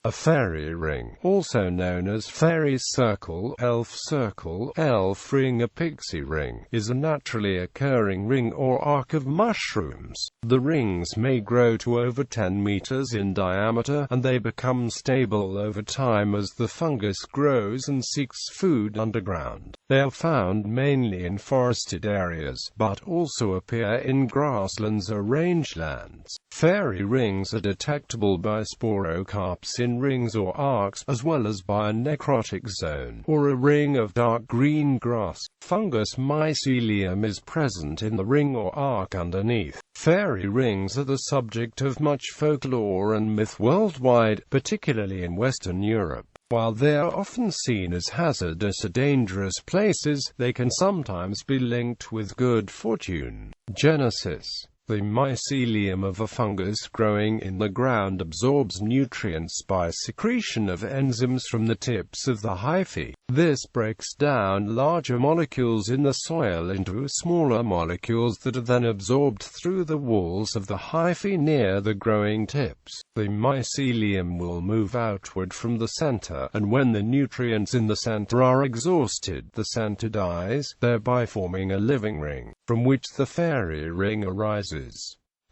A fairy ring, also known as fairy circle, elf ring, a pixie ring, is a naturally occurring ring or arc of mushrooms. The rings may grow to over 10 meters in diameter, and they become stable over time as the fungus grows and seeks food underground. They are found mainly in forested areas, but also appear in grasslands or rangelands. Fairy rings are detectable by sporocarps in rings or arcs, as well as by a necrotic zone, or a ring of dark green grass. Fungus mycelium is present in the ring or arc underneath. Fairy rings are the subject of much folklore and myth worldwide, particularly in Western Europe. While they are often seen as hazardous or dangerous places, they can sometimes be linked with good fortune. Genesis. The mycelium of a fungus growing in the ground absorbs nutrients by secretion of enzymes from the tips of the hyphae. This breaks down larger molecules in the soil into smaller molecules that are then absorbed through the walls of the hyphae near the growing tips. The mycelium will move outward from the center, and when the nutrients in the center are exhausted, the center dies, thereby forming a living ring, from which the fairy ring arises.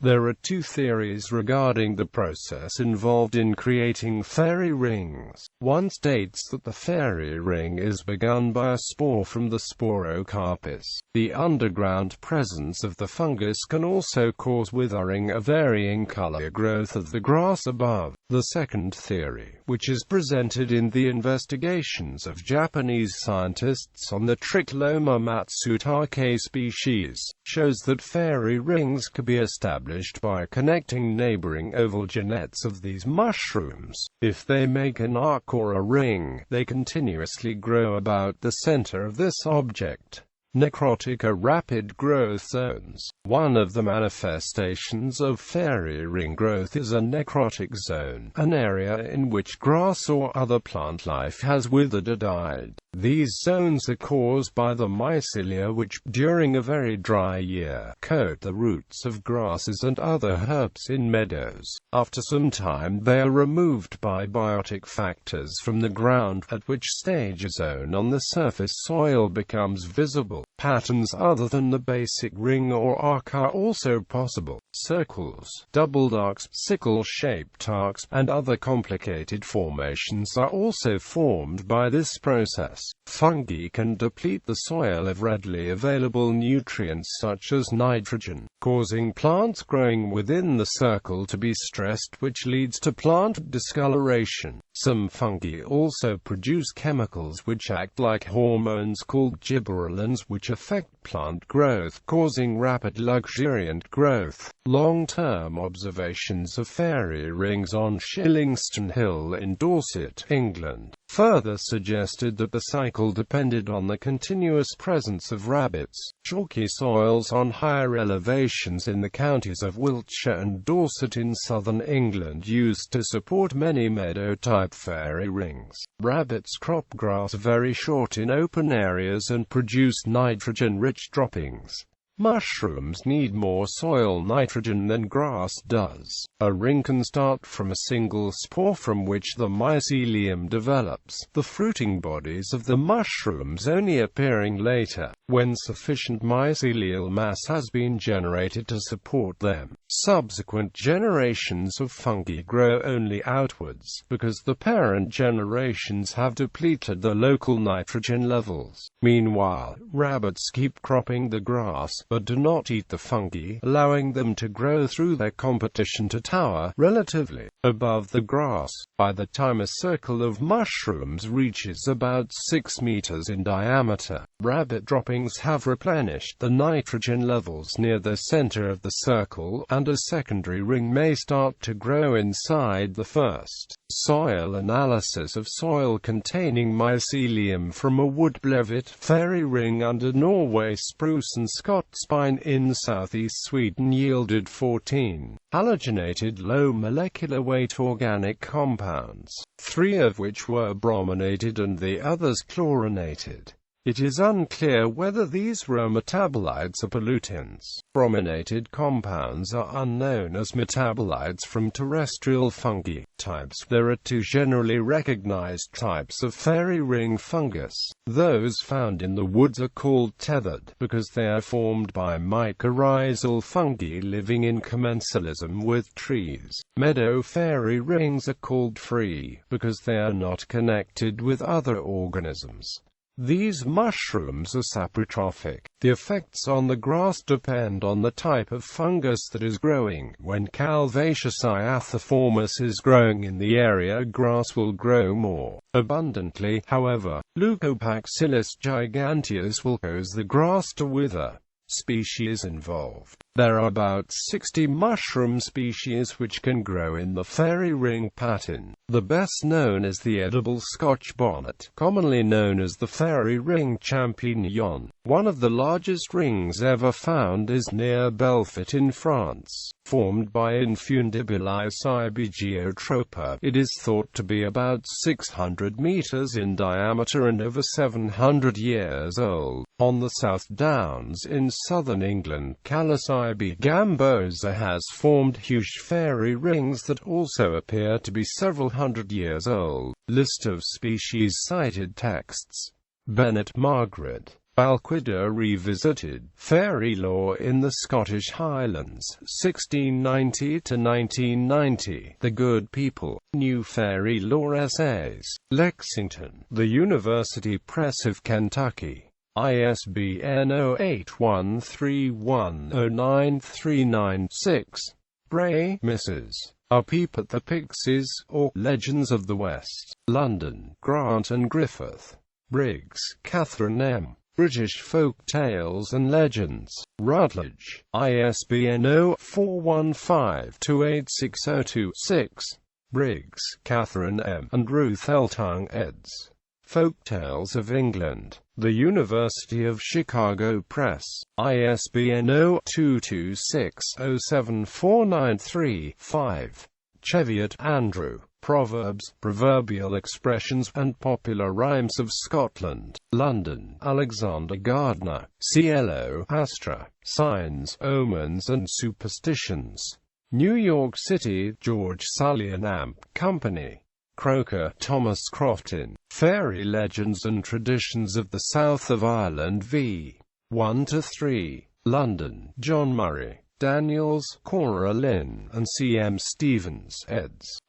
There are two theories regarding the process involved in creating fairy rings. One states that the fairy ring is begun by a spore from the sporocarps. The underground presence of the fungus can also cause withering or varying color growth of the grass above. The second theory, which is presented in the investigations of Japanese scientists on the Trichloma matsutake species, shows that fairy rings could be established by connecting neighboring ovogenets of these mushrooms. If they make an arc or a ring, they continuously grow about the center of this object. Necrotic are rapid growth zones. One of the manifestations of fairy ring growth is a necrotic zone, an area in which grass or other plant life has withered or died. These zones are caused by the mycelia which, during a very dry year, coat the roots of grasses and other herbs in meadows. After some time they are removed by biotic factors from the ground, at which stage a zone on the surface soil becomes visible. Patterns other than the basic ring or arc are also possible. Circles, doubled arcs, sickle-shaped arcs, and other complicated formations are also formed by this process. Fungi can deplete the soil of readily available nutrients such as nitrogen, causing plants growing within the circle to be stressed, which leads to plant discoloration. Some fungi also produce chemicals which act like hormones called gibberellins, which affect plant growth, causing rapid luxuriant growth. Long-term observations of fairy rings on Shillingston Hill in Dorset, England, further suggested that the cycle depended on the continuous presence of rabbits. Chalky soils on higher elevations in the counties of Wiltshire and Dorset in southern England used to support many meadow-type fairy rings. Rabbits crop grass very short in open areas and produce nitrogen-rich droppings. Mushrooms need more soil nitrogen than grass does. A ring can start from a single spore from which the mycelium develops, the fruiting bodies of the mushrooms only appearing later, when sufficient mycelial mass has been generated to support them. Subsequent generations of fungi grow only outwards, because the parent generations have depleted the local nitrogen levels. Meanwhile, rabbits keep cropping the grass, but do not eat the fungi, allowing them to grow through their competition to tower, relatively, above the grass. By the time a circle of mushrooms reaches about 6 meters in diameter, rabbit droppings have replenished the nitrogen levels near the center of the circle, and a secondary ring may start to grow inside the first. Soil analysis of soil containing mycelium from a wood-blevet fairy ring under Norway spruce and Scots pine in southeast Sweden yielded 14 halogenated low molecular weight organic compounds, 3 of which were brominated and the others chlorinated. It is unclear whether these raw metabolites are pollutants. Brominated compounds are unknown as metabolites from terrestrial fungi types. There are two generally recognized types of fairy ring fungus. Those found in the woods are called tethered, because they are formed by mycorrhizal fungi living in commensalism with trees. Meadow fairy rings are called free, because they are not connected with other organisms. These mushrooms are saprotrophic. The effects on the grass depend on the type of fungus that is growing. When Calvaceous iathiformis is growing in the area, grass will grow more abundantly. However, Leucobacillus giganteus will cause the grass to wither. Species involved. There are about 60 mushroom species which can grow in the fairy ring pattern. The best known is the edible Scotch bonnet, commonly known as the fairy ring champignon. One of the largest rings ever found is near Belfort in France, formed by Infundibuli cybegiotropa. It is thought to be about 600 meters in diameter and over 700 years old. On the South Downs in southern England, Calocybe gambosa has formed huge fairy rings that also appear to be several hundred years old. List of species cited texts. Bennett, Margaret. Balquhidder Revisited. Fairy Lore in the Scottish Highlands, 1690–1990. The Good People. New Fairy Lore Essays. Lexington. The University Press of Kentucky. ISBN 0813109396. Bray, Mrs. A Peep at the Pixies, or Legends of the West. London, Grant and Griffith. Briggs, Catherine M. British Folk Tales and Legends. Routledge. ISBN 0415286026. Briggs, Catherine M. and Ruth L. Tongue eds. Folk Tales of England. The University of Chicago Press. ISBN 0226074935. Cheviot, Andrew. Proverbs, Proverbial Expressions, and Popular Rhymes of Scotland. London, Alexander Gardner. CLO, Astra. Signs, Omens and Superstitions. New York City, George Sully and Amp Company. Croker, Thomas Crofton. Fairy Legends and Traditions of the South of Ireland v. 1–3. London, John Murray. Daniels, Cora Lynn, and C. M. Stevens, eds.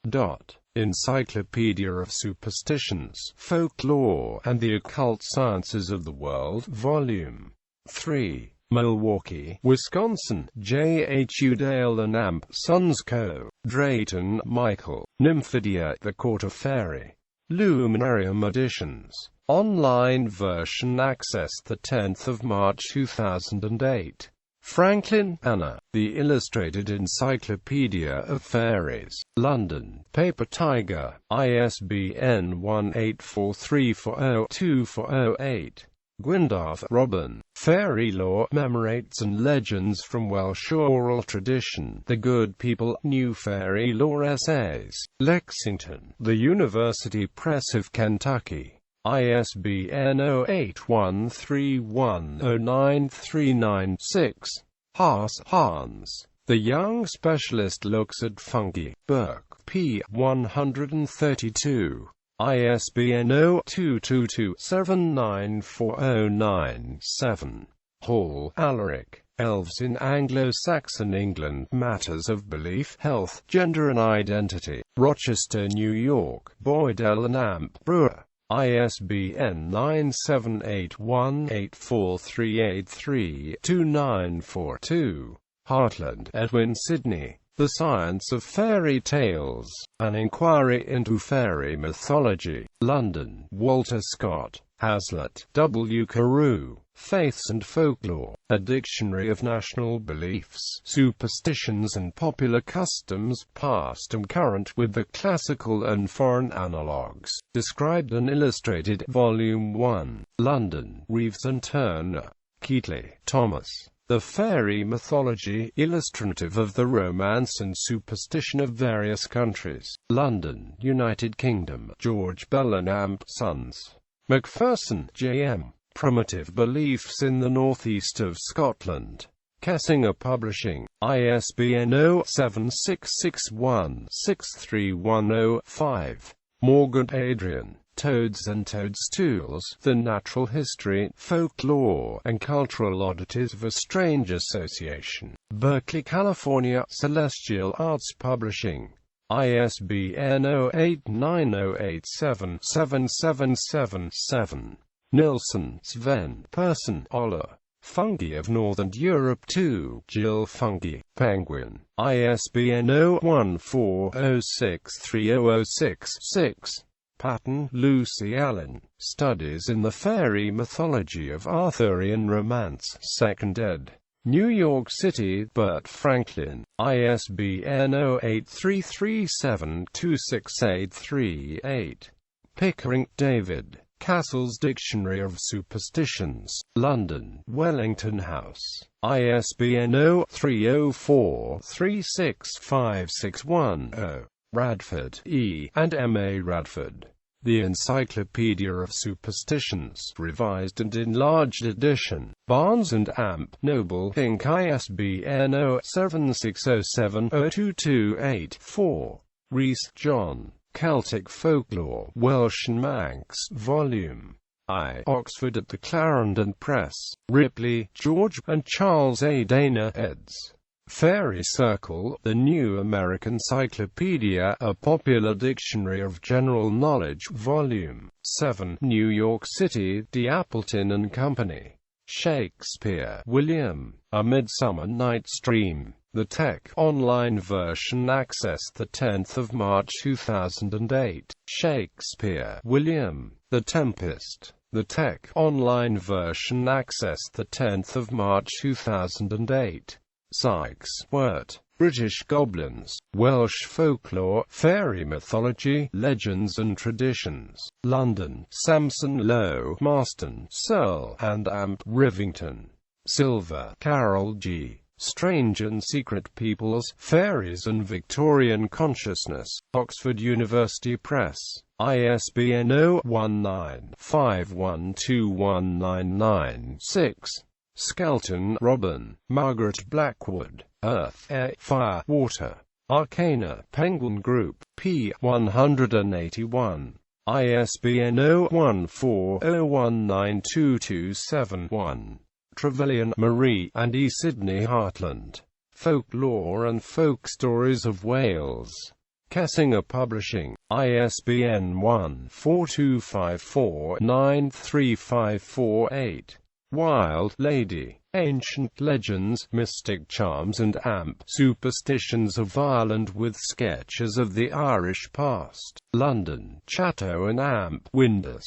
Encyclopedia of Superstitions, Folklore, and the Occult Sciences of the World, Volume 3. Milwaukee, Wisconsin, J. H. Udale and Amp Sons Co. Drayton, Michael. Nymphidia, The Court of Fairy. Luminarium Editions. Online version accessed 10 March 2008. Franklin, Anna. The Illustrated Encyclopedia of Fairies. London, Paper Tiger. ISBN 1843402408. Gwyndarth, Robin. Fairy Lore, Memorates and Legends from Welsh Oral Tradition. The Good People. New Fairy Lore Essays. Lexington. The University Press of Kentucky. ISBN 0813109396. Haas, Hans. The Young Specialist Looks at Fungi. Burke, p. 132. ISBN 0222794097. Hall, Alaric. Elves in Anglo-Saxon England. Matters of Belief, Health, Gender and Identity. Rochester, New York. Boydell and Amp Brewer. ISBN 9781843832942. Hartland, Edwin Sidney. The Science of Fairy Tales. An Inquiry into Fairy Mythology. London, Walter Scott. Hazlitt, W. Carew. Faiths and Folklore. A Dictionary of National Beliefs, Superstitions and Popular Customs, Past and Current, with the classical and foreign analogues. Described and Illustrated. Volume 1. London, Reeves and Turner. Keatley, Thomas. The Fairy Mythology, illustrative of the romance and superstition of various countries. London, United Kingdom. George Bell and Amp Sons. Macpherson, J.M. Primitive Beliefs in the Northeast of Scotland. Kessinger Publishing. ISBN 0-7661-63105. Morgan, Adrian. Toads and Toadstools, The Natural History, Folklore, and Cultural Oddities of a Strange Association. Berkeley, California. Celestial Arts Publishing. ISBN 0890877777. Nilsson, Sven. Person, Ola. Fungi of Northern Europe 2. Jill Fungi. Penguin. ISBN 0140630066. Patton, Lucy Allen. Studies in the Fairy Mythology of Arthurian Romance, 2nd ed. New York City, Burt Franklin. ISBN 0833726838. Pickering, David. Cassell's Dictionary of Superstitions. London, Wellington House. ISBN 0304365610. Radford, E. and M. A. Radford. The Encyclopedia of Superstitions, Revised and Enlarged Edition. Barnes and Amp, Noble, Inc. ISBN 076070228-4. Rees, John. Celtic Folklore, Welsh and Manx, Volume I. Oxford at the Clarendon Press. Ripley, George, and Charles A. Dana, eds. Fairy Circle, The New American Cyclopedia, A Popular Dictionary of General Knowledge, Volume 7, New York City, D. Appleton and Company. Shakespeare, William. A Midsummer Night's Dream. The Tech Online version accessed 10 March 2008. Shakespeare, William. The Tempest. The Tech Online version accessed 10 March 2008. Sykes, Wirt. British Goblins, Welsh Folklore, Fairy Mythology, Legends and Traditions. London, Samson Low, Marston, Searle, and Amp, Rivington. Silver, Carol G. Strange and Secret Peoples, Fairies and Victorian Consciousness. Oxford University Press. ISBN 0-19-512199-6. Skelton, Robin. Margaret Blackwood. Earth, Air, Fire, Water. Arcana, Penguin Group, p. 181. ISBN 0-14-019227-1. Trevelyan, Marie, and E. Sidney Hartland. Folklore and Folk Stories of Wales. Kessinger Publishing. ISBN 1-4254-93548. Wild Lady. Ancient Legends, Mystic Charms and Amp Superstitions of Ireland with Sketches of the Irish Past. London, Chatto and Amp, Windus.